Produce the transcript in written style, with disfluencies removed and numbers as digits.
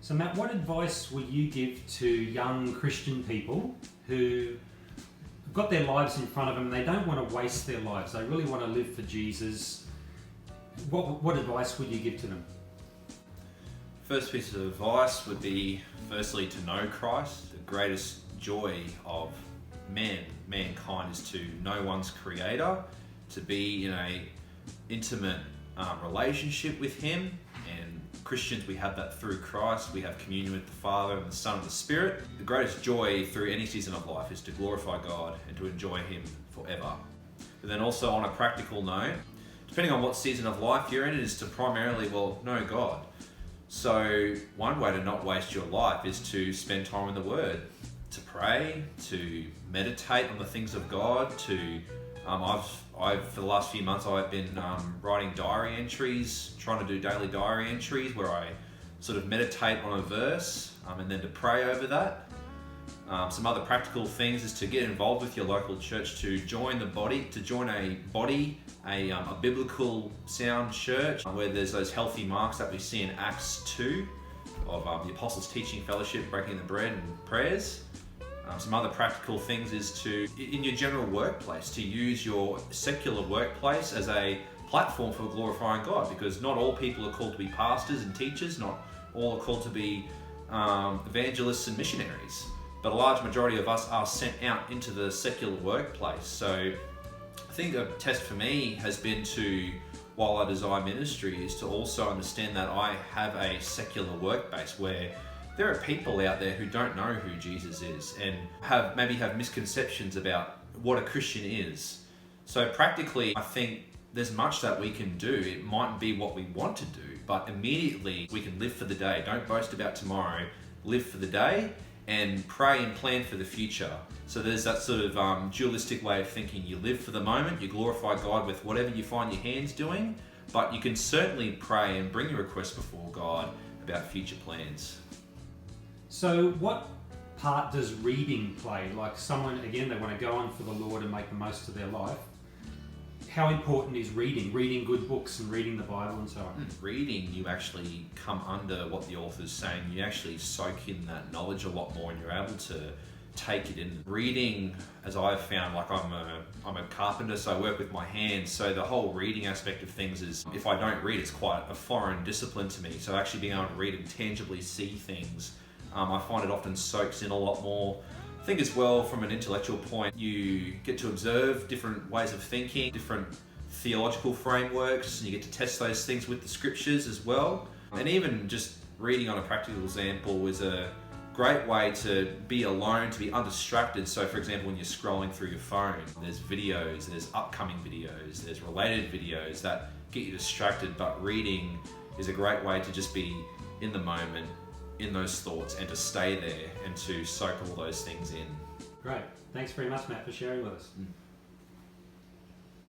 So Matt, what advice would you give to young Christian people who have got their lives in front of them and they don't want to waste their lives, they really want to live for Jesus? What advice would you give to them? First piece of advice would be firstly to know Christ. The greatest joy of mankind is to know one's creator, to be in a intimate relationship with him. And Christians, we have that through Christ. We have communion with the Father and the Son and the Spirit. The greatest joy through any season of life is to glorify God and to enjoy him forever. But then also on a practical note, depending on what season of life you're in, it is to primarily, know God. So one way to not waste your life is to spend time in the Word, to pray, to meditate on the things of God, to I've for the last few months I've been writing diary entries, trying to do daily diary entries where I sort of meditate on a verse and then to pray over that. Some other practical things is to get involved with your local church, to join a biblical sound church where there's those healthy marks that we see in Acts 2 of the Apostles' teaching fellowship, breaking the bread and prayers. Some other practical things is to, in your general workplace, to use your secular workplace as a platform for glorifying God, because not all people are called to be pastors and teachers, not all are called to be evangelists and missionaries, but a large majority of us are sent out into the secular workplace. So I think a test for me has been to, while I desire ministry, is to also understand that I have a secular work base where there are people out there who don't know who Jesus is and have misconceptions about what a Christian is. So practically, I think there's much that we can do. It mightn't be what we want to do, but immediately we can live for the day. Don't boast about tomorrow. Live for the day and pray and plan for the future. So there's that sort of dualistic way of thinking. You live for the moment, you glorify God with whatever you find your hands doing, but you can certainly pray and bring your requests before God about future plans. So what part does reading play? Like someone, again, they want to go on for the Lord and make the most of their life. How important is reading? Reading good books and reading the Bible and so on? Reading, you actually come under what the author's saying. You actually soak in that knowledge a lot more and you're able to take it in. Reading, as I've found, like I'm a carpenter, so I work with my hands. So the whole reading aspect of things is, if I don't read, it's quite a foreign discipline to me. So actually being able to read and tangibly see things, I find it often soaks in a lot more. I think as well, from an intellectual point, you get to observe different ways of thinking, different theological frameworks, and you get to test those things with the scriptures as well. And even just reading on a practical example is a great way to be alone, to be undistracted. So for example, when you're scrolling through your phone, there's videos, there's upcoming videos, there's related videos that get you distracted, but reading is a great way to just be in the moment, in those thoughts, and to stay there and to soak all those things in. Great. Thanks very much, Matt, for sharing with us.